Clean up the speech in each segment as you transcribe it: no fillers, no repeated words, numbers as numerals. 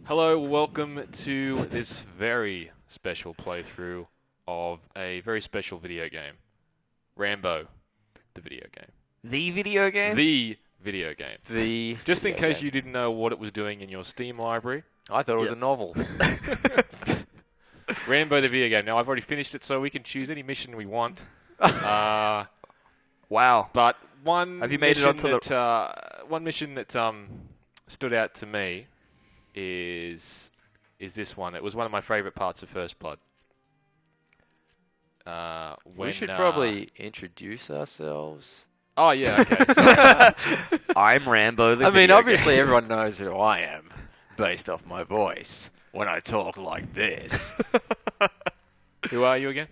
Hello, welcome to this very special playthrough of a very special video game. Rambo, the video game. The video game? The video game. The Just in video case game. you didn't know what it was doing in your Steam library. I thought it was a novel. Rambo, the video game. Now, I've already finished it, so we can choose any mission we want. Wow. But one Have you made it mission onto that, one mission that stood out to me is this one. It was one of my favorite parts of First Blood. We should probably introduce ourselves. Oh, yeah, okay. So, I'm Rambo the I mean, video obviously game. everyone knows who I am, based off my voice, when I talk like this. who are you again?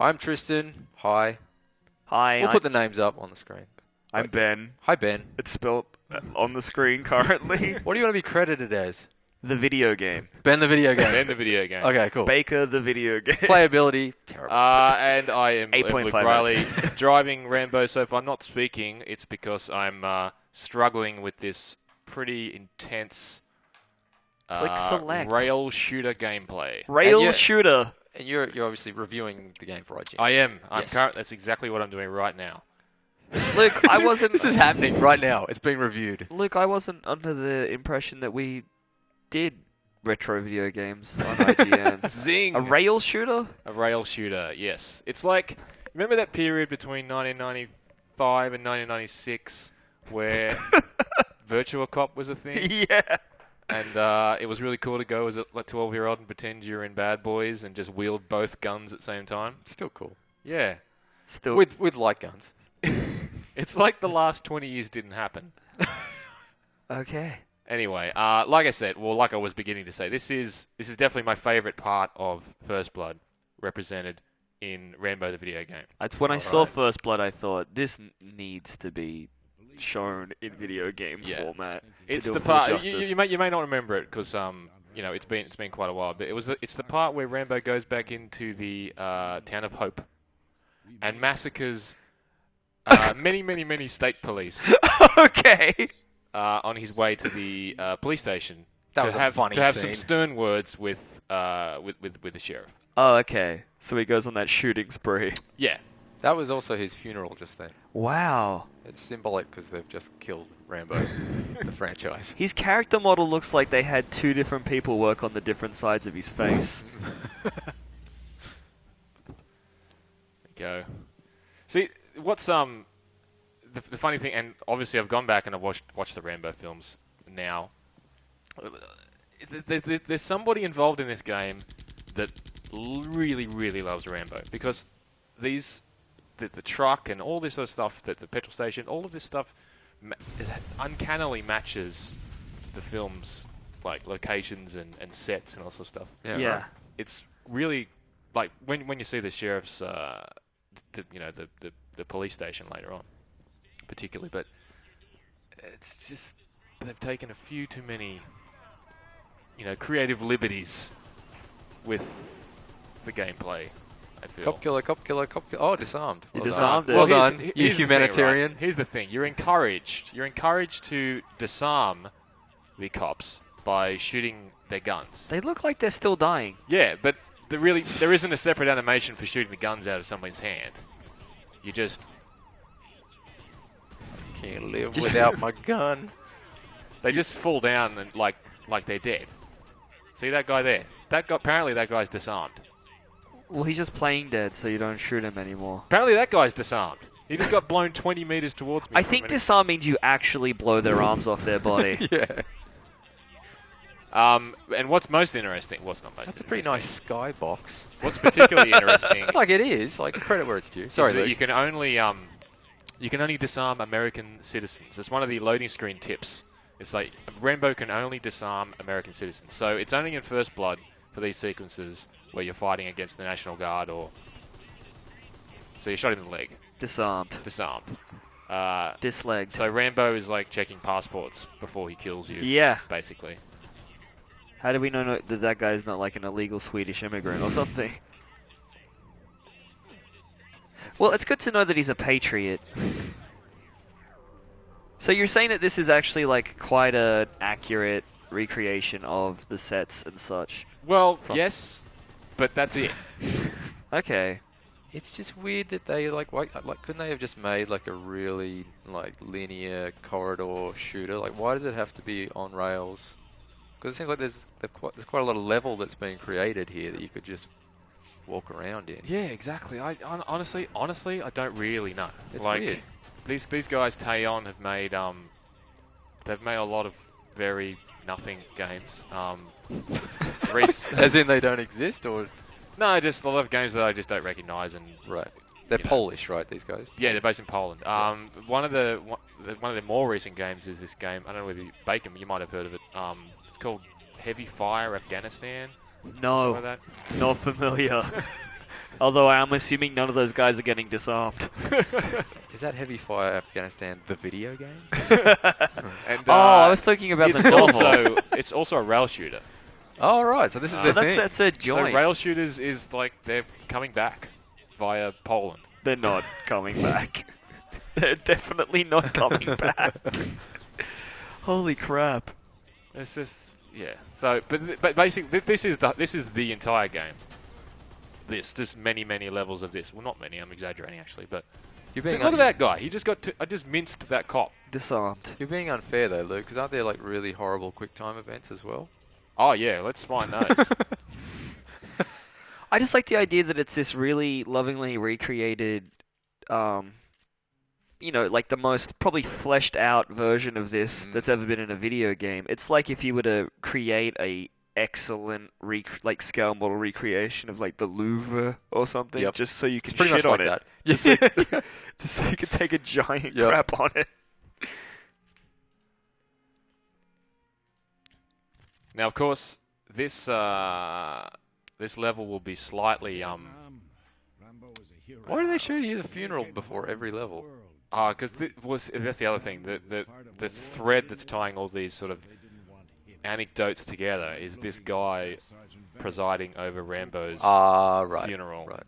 I'm Tristan. Hi. Hi, We'll put the names up on the screen. I'm Ben. Hi, Ben. It's spelled on the screen currently. What do you want to be credited as? The video game. Ben the video game. Ben, the video game. Okay, cool. Baker the video game. Playability, terrible. And I am 8.5 Luke Riley, driving Rambo. So if I'm not speaking, it's because I'm struggling with this pretty intense Click select. rail shooter gameplay. Rail And you- shooter. And you're obviously reviewing the game for IGN. I am. Yes. That's exactly what I'm doing right now. Luke, I wasn't. This is happening right now. It's being reviewed. Luke, I wasn't under the impression that we did retro video games on IGN. Zing! A rail shooter? A rail shooter, yes. It's like, remember that period between 1995 and 1996 where Virtua Cop was a thing? Yeah. And it was really cool to go as a 12-year-old and pretend you're in Bad Boys and just wield both guns at the same time. Still cool. Yeah. Still. With light guns. It's like the last 20 years didn't happen. Okay. Anyway, like I said, well, like I was beginning to say, this is definitely my favorite part of First Blood, represented in Rambo the video game. That's when I Alright. saw First Blood, I thought, this needs to be shown in video game Yeah. format. It's do the it full part justice. you may not remember it because it's been quite a while, but it's the part where Rambo goes back into the town of Hope and massacres many state police Okay. on his way to the police station That to was a have funny to have scene. some stern words with the sheriff. Oh, okay. So he goes on that shooting spree. Yeah. That was also his funeral just then. Wow. It's symbolic because they've just killed Rambo, the franchise. His character model looks like they had two different people work on the different sides of his face. Go. See, what's the funny thing, and obviously I've gone back and I've watched the Rambo films now. There's somebody involved in this game that really loves Rambo because the truck and all this other stuff, the petrol station, all of this stuff uncannily matches the film's like locations and sets and all sorts of stuff. Yeah. Right. It's really like when you see the sheriff's the police station later on, particularly, but it's just they've taken a few too many creative liberties with the gameplay. I feel. Cop killer, cop killer, cop killer. Oh, disarmed. You Well disarmed done. it. Well here's- done, here's you the thing, humanitarian. right? Here's the thing: you're encouraged to disarm the cops by shooting their guns. They look like they're still dying. Yeah, but there isn't a separate animation for shooting the guns out of someone's hand. You just Can't live without my gun. they just fall down and like they're dead. See that guy there? Apparently that guy's disarmed. Well, he's just playing dead, so you don't shoot him anymore. Apparently that guy's disarmed. He just got blown 20 meters towards me. I for a think minute. disarm means you actually blow their arms off their body. Yeah. And what's most interesting? What's not most? That's a pretty nice skybox. What's particularly interesting? Like it is. Like credit where it's due. Sorry, is that Luke. you can only disarm American citizens. It's one of the loading screen tips. It's like Rambo can only disarm American citizens. So it's only in First Blood for these sequences where you're fighting against the National Guard or so you shot him in the leg, Disarmed. disarmed. Dislegged. So Rambo is like checking passports before he kills you. Yeah. Basically. How do we know that that guy's not like an illegal Swedish immigrant or something? Well, it's good to know that he's a patriot. So you're saying that this is actually like quite a accurate recreation of the sets and such. Well, From- yes, but that's it. Okay. It's just weird that they like couldn't they have just made like a really like linear corridor shooter? Like, why does it have to be on rails? Because it seems like there's quite a lot of level that's being created here that you could just walk around in. Yeah, exactly. Honestly, I don't really know. It's like weird. these guys, Teyon, have made they've made a lot of very nothing games. As in they don't exist, or No, just a lot of games that I just don't recognise, and right? They're you know. Polish, right? These guys. yeah, they're based in Poland. One of the more recent games is this game. I don't know whether Bacon, you might have heard of it. It's called Heavy Fire Afghanistan. Something No, like that. not familiar. Although I'm assuming none of those guys are getting disarmed. Is that Heavy Fire Afghanistan the video game? And, Oh, I was thinking about it's the novel. it's also a rail shooter. Oh right, so this is So the thing. that's a So joint. rail shooters is like they're coming back via Poland. They're not coming back. They're definitely not coming back. Holy crap. It's just yeah. So but basically this is the entire game. There's many levels of this. Well, not many. I'm exaggerating actually, but You're so being look at that guy. He just I just minced that cop. Disarmed. You're being unfair though, Luke, because aren't there like really horrible QuickTime events as well? Oh yeah, let's find those. I just like the idea that it's this really lovingly recreated, like the most probably fleshed out version of this that's ever been in a video game. It's like if you were to create a excellent scale model recreation of like the Louvre or something, Yep. just so you can It's pretty shit much on like it. that. Just so you can take a giant Yep. crap on it. Now, of course, this level will be slightly Why do they show you the funeral before every level? because that's the other thing. The thread that's tying all these sort of anecdotes together is this guy presiding over Rambo's Right. funeral. Right.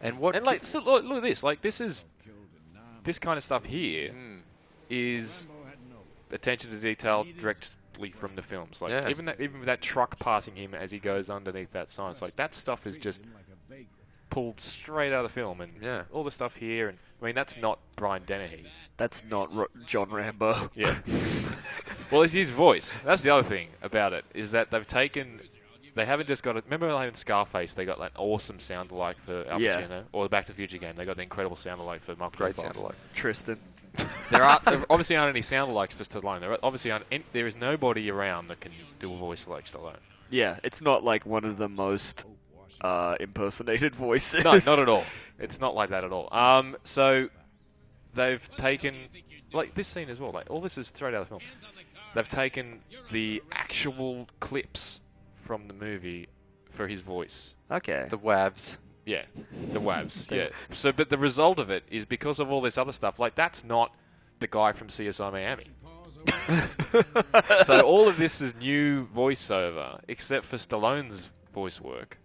And what? like so look at this. Like this kind of stuff here is attention to detail directly from the films. Like Yeah. even with that truck passing him as he goes underneath that sign. It's like that stuff is just pulled straight out of the film, and Yeah. all the stuff here. And I mean that's not Brian Dennehy. That's not John Rambo. Yeah. Well, it's his voice. That's the other thing about it is that they haven't just got remember like in Scarface they got that awesome sound alike for Al Yeah. Pacino, or the Back to the Future game they got the incredible sound alike for Michael Great J. Fox. sound alike. Tristan. There obviously aren't any sound alikes for Stallone. There is nobody around that can do a voice like Stallone. Yeah, it's not like one of the most impersonated voices. No, not at all. It's not like that at all. So they've taken like this scene as well. Like all this is straight out of the film. They've taken the actual clips from the movie for his voice. Okay. The WAVs. Yeah, the WAVs. Yeah. So, but the result of it is because of all this other stuff. Like that's not the guy from CSI Miami. So all of this is new voiceover, except for Stallone's voice work,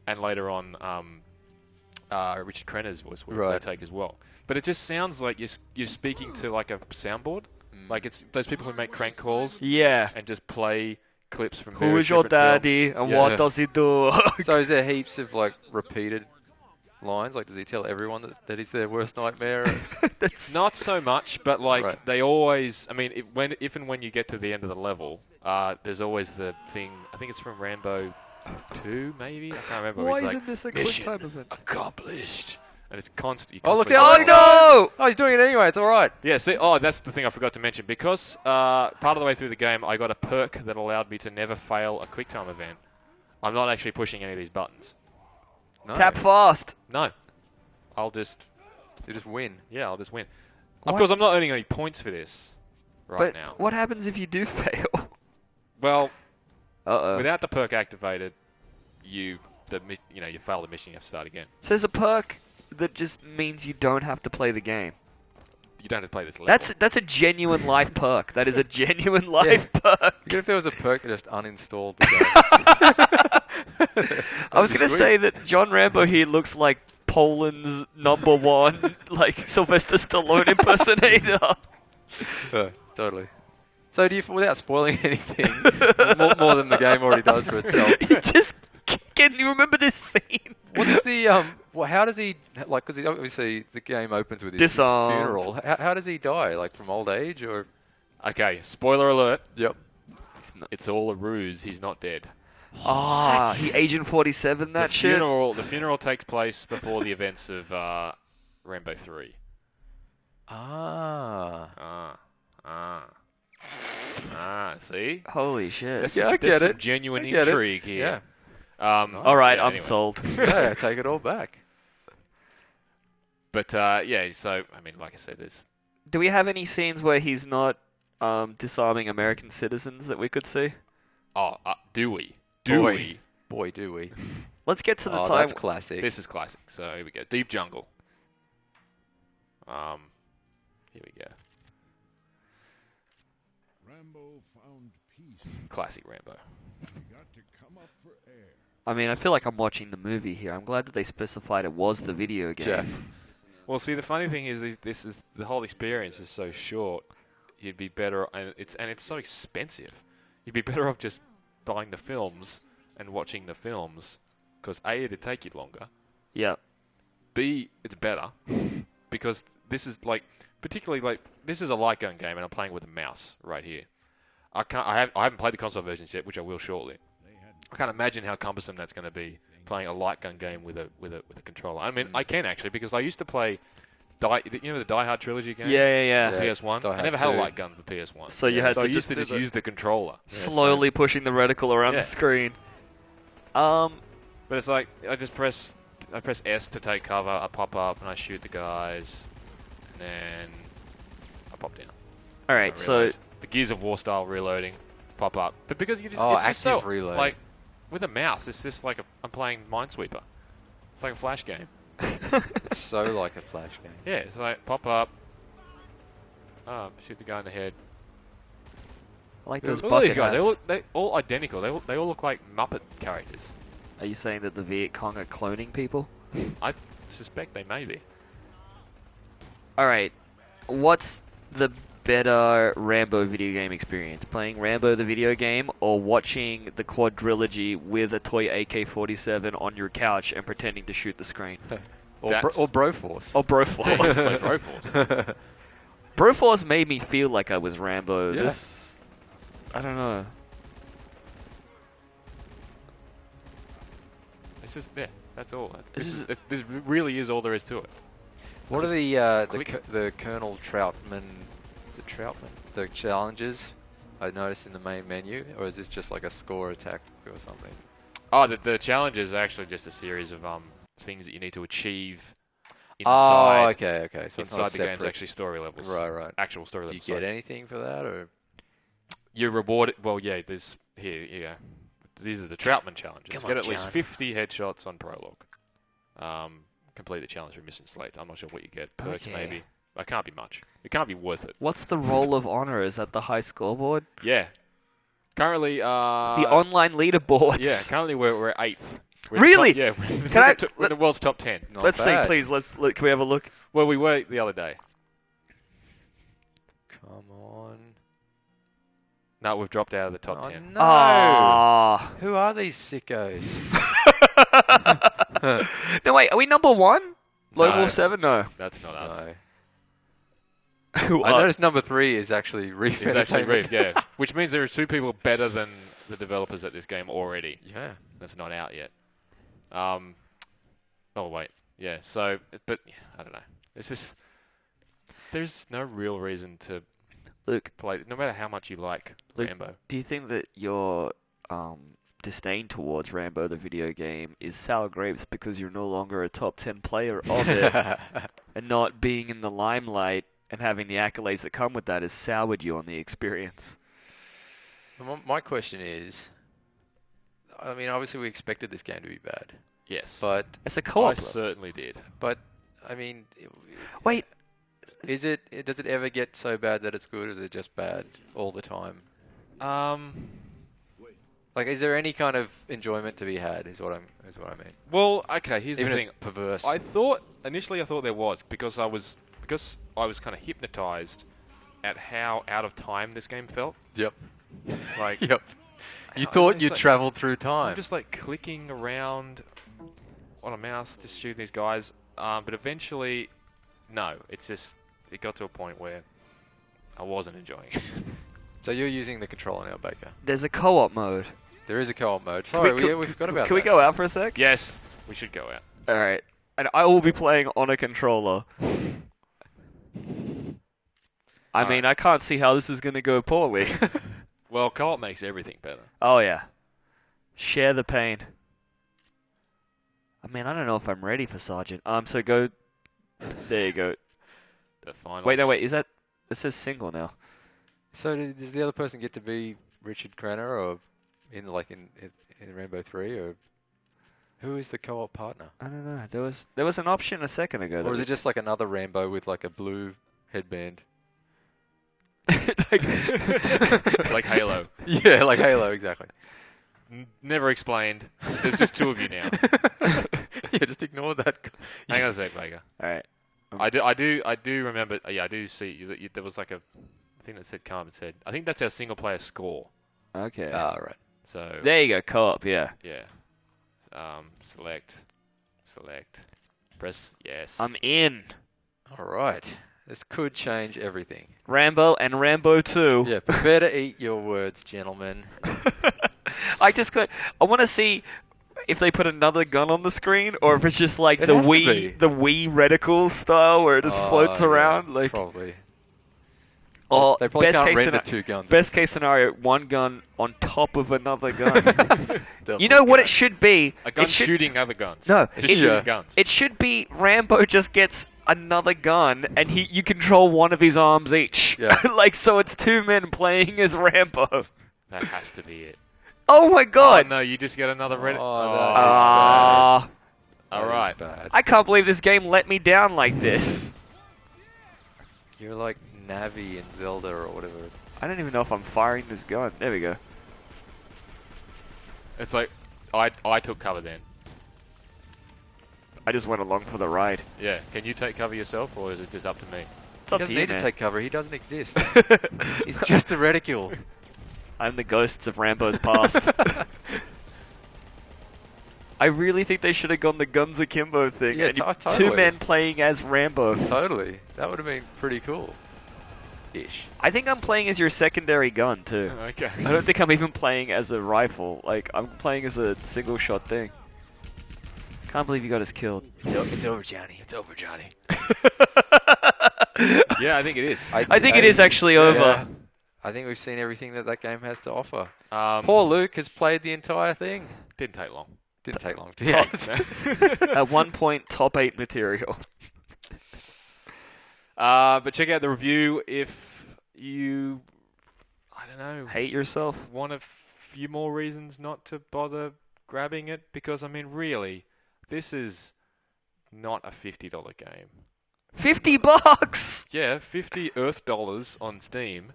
and later on Richard Crenna's voice work Right. they take as well. But it just sounds like you're speaking to like a soundboard. Like it's those people who make crank calls Yeah. and just play clips from Who various is your different daddy films. and Yeah. what does he do? So is there heaps of like repeated lines? Like, does he tell everyone that he's their worst nightmare? That's Not so much, but like Right. they always. I mean, if and when you get to the end of the level, there's always the thing. I think it's from Rambo 2, maybe. I can't remember. why He's isn't like, this a "Mission QuickTime event? accomplished, and it's constant. Oh, look Oh out. no! Oh, he's doing it anyway. It's all right. Yeah, see, that's the thing I forgot to mention. Because part of the way through the game, I got a perk that allowed me to never fail a QuickTime event. I'm not actually pushing any of these buttons. No. Tap fast. No, I'll just You just win. I'll just win. What? Of course, I'm not earning any points for this right But now. what happens if you do fail? Well, Uh-oh. without the perk activated, you fail the mission. You have to start again. So there's a perk that just means you don't have to play the game. You don't have to play this level. That's a genuine life perk. That is a genuine life perk. Even if there was a perk that just uninstalled the game. I was be gonna sweet. say that John Rambo here looks like Poland's #1, like Sylvester Stallone impersonator. Totally. So do you, without spoiling anything, more than the game already does for itself? Just can you remember this scene? What's the Well, how does he like? Because obviously the game opens with his Disarmed. funeral. How does he die? Like from old age or? Okay, spoiler alert. Yep. It's all a ruse. He's not dead. Ah, he Agent 47 that the shit. The funeral takes place before the events of Rambo 3. See? Holy shit. There's Yeah, I some, get there's some it. genuine I get it. intrigue here. All right, yeah, I'm anyway. sold. Yeah, I take it all back. But yeah, so I mean, like I said, there's Do we have any scenes where he's not disarming American citizens that we could see? do we? Do Boy. we? Boy, do we. Let's get to the Oh, time. that's classic. This is classic. So here we go. Deep Jungle. Here we go. Rambo found peace. Classic Rambo. He got to come up for air. I mean, I feel like I'm watching the movie here. I'm glad that they specified it was the video game. Yeah. Well, see, the funny thing is, this is the whole experience is so short. You'd be better, and it's so expensive. You'd be better off just buying the films and watching the films, because A, it'd take you longer. Yeah. B, it's better, because this is like, particularly like, this is a light gun game, and I'm playing with a mouse right here. I haven't played the console versions yet, which I will shortly. I can't imagine how cumbersome that's going to be playing a light gun game with a controller. I mean, I can actually, because I used to play the Die Hard trilogy game. Yeah. Yeah. PS1. Die I Hard never had a 2. light gun for PS1. So you had so to I used to do just the- use the controller. Slowly pushing the reticle around Yeah. the screen. But it's like I press S to take cover. I pop up and I shoot the guys, and then I pop down. All right, I so reload. The Gears of War style reloading, pop up. But because you just Oh, it's just active so, reload. like with a mouse, it's just like I'm playing Minesweeper. It's like a flash game. It's so like a flash game. Yeah, it's like pop up. Shoot the guy in the head. I like those All bucket these guys, hats. they all identical. They all look like Muppet characters. Are you saying that the Viet Cong are cloning people? I suspect they may be. All right, what's the better Rambo video game experience? Playing Rambo the video game or watching the quadrilogy with a toy AK-47 on your couch and pretending to shoot the screen? Or That's- Broforce. Or Broforce. Like Broforce. Broforce made me feel like I was Rambo. Yeah. This, I don't know. It's just that's all. This is- This really is all there is to it. What are click. the Colonel Troutman, the challenges I noticed in the main menu, or is this just like a score attack or something? Oh, the challenge is actually just a series of things that you need to achieve Oh, inside okay. So it's not inside the game's separate. actually story levels. Right. Actual story Do you levels. get sorry. anything for that, or You're rewarded. Well, yeah. There's here. Yeah. These are the Troutman challenges. Come Get on, at least John. 50 headshots on prologue. Complete the challenge for mission slate. I'm not sure what you get. Perks Okay. maybe. It can't be much. It can't be worth it. What's the roll of honor? Is that the high scoreboard? Yeah. Currently, The online leaderboards. yeah. Currently, we're 8th. We're Really? the top, yeah. We're Can I- we're in the world's top 10. not Let's bad. see, please. Let's look. Can we have a look? Well, we were the other day. Come on. No, we've dropped out of the top Oh, 10. no. Ah. Who are these sickos? No, wait. Are we number one? Lone No. Wolf 7? No. That's not us. No. Who I are? noticed number 3 is actually Reef It's actually Entertainment. Reef, yeah. Which means there are 2 people better than the developers at this game already. Yeah. That's not out yet. Oh wait, yeah. So, but I don't know. It's just there's no real reason to Luke, play, no matter how much you like Luke, Rambo. do you think that your disdain towards Rambo the video game is sour grapes because you're no longer a top 10 player of it, and not being in the limelight and having the accolades that come with that has soured you on the experience? My question is, I mean, obviously we expected this game to be bad, Yes, but It's a I co-op. certainly did. I mean, Wait, does it ever get so bad that it's good, or is it just bad all the time? Like, is there any kind of enjoyment to be had? Is what I mean. Well, okay. Here's Even the if thing. it's perverse. Initially I thought there was because I was kind of hypnotized at how out of time this game felt. Yep. Like, Yep. You I- thought it's you like- travelled through time. I'm just like clicking around on a mouse, just shooting these guys. But eventually, no, it got to a point where I wasn't enjoying it. So you're using the controller now, Baker. There's a co-op mode. There is a co-op mode. Sorry, we forgot about that. Can we go out for a sec? Yes, we should go out. All right. And I will be playing on a controller. I mean, I can't see how this is going to go poorly. Well, co-op makes everything better. Oh, yeah. Share the pain. I mean, I don't know if I'm ready for Sergeant. So go... There you go. The final. Wait, no, wait. Is that... It says single now. So does the other person get to be Richard Crenna or in Rainbow 3 or who is the co-op partner? I don't know. There was an option a second ago. Or is it just like another Rambo with like a blue headband? Like Halo. Yeah, like Halo, exactly. Never explained. There's just two of you now. Yeah, just ignore that. Hang on a sec, Vega. All right. I do remember. Yeah, I do see that there was like a thing that said come and said. I think that's our single player score. Okay. Right. So There you go. Co-op, yeah. yeah. Select. Press yes. I'm in. All right. This could change everything. Rambo and Rambo 2. Yeah, prepare to eat your words, gentlemen. I want to see if they put another gun on the screen or if it's just like It the has to be. Wii reticle style where it just floats Yeah, around. Like, probably. or They probably best can't case rent the scenario, two guns. best case scenario, one gun on top of another gun. Double You know what gun. it should be? a gun It should- shooting other guns. No, just it- shooting Yeah. guns. It should be Rambo just gets another gun and you control one of his arms each. Yeah. Like, so it's two men playing as Rambo. That has to be it. Oh my Oh god! no, you just get another Reddit. Oh, that Ah, all right. Bad. I can't believe this game let me down like this. You're like Navi in Zelda or whatever. I don't even know if I'm firing this gun. There we go. It's like I took cover then. I just went along for the ride. Yeah. Can you take cover yourself, or is it just up to me? It's He up to doesn't you, need to man. take cover. He doesn't exist. He's just a reticule. I'm the ghosts of Rambo's past. I really think they should have gone the Guns Akimbo thing. Yeah, and you- totally. Two men playing as Rambo. Totally. That would have been pretty cool. Ish. I think I'm playing as your secondary gun too. Okay. I don't think I'm even playing as a rifle. Like, I'm playing as a single shot thing. Can't believe you got us killed. It's over, Johnny. It's over, Johnny. Yeah, I think it is. I think it is actually over. Yeah. I think we've seen everything that game has to offer. Poor Luke has played the entire thing. Didn't take long. Didn't take long. Yeah. At one point, top 8 material. But check out the review if you, I don't know, Hate yourself? want a few more reasons not to bother grabbing it, because I mean, really, this is not a $50 game. $50! Yeah, 50 Earth dollars on Steam,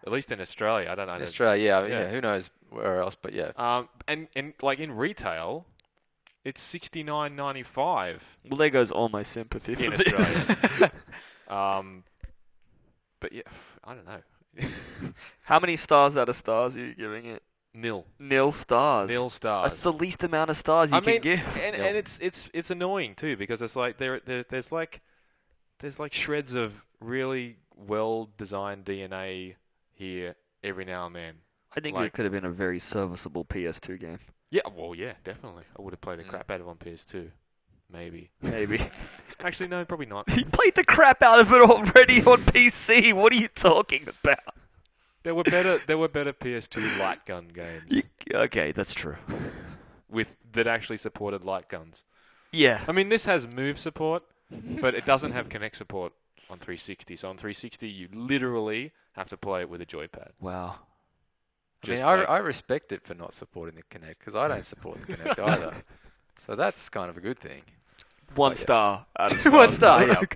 at least in Australia. I don't know. In Australia, yeah, Yeah. who knows where else, but yeah. And like in retail, it's $69.95 Well, there goes all my sympathy for in this. Australia. But yeah, I don't know. How many stars out of stars are you giving it? Nil. Nil stars. Nil stars. That's the least amount of stars you I can mean, give. and it's annoying too, because it's like there's like shreds of really well designed DNA here every now and then. I think it like- could have been a very serviceable PS2 game. Yeah, well, yeah, definitely. I would have played the crap out of it on PS2, maybe. Maybe. Actually, no, probably not. He played the crap out of it already on PC. What are you talking about? There were better PS2 light gun games Okay, that's true. that actually supported light guns. Yeah. I mean, this has Move support, but it doesn't have Kinect support on 360. So on 360, you literally have to play it with a joypad. Wow. I mean, Just I respect it for not supporting the Kinect, because I don't support the Kinect either. So that's kind of a good thing. One Oh, yeah. star out of One stars. star,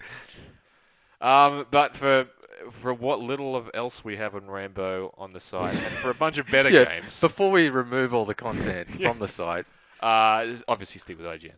yeah. But for what little of else we have on Rambo on the site, and for a bunch of better Yeah, games, Before we remove all the content Yeah. from the site, obviously stick with IGN.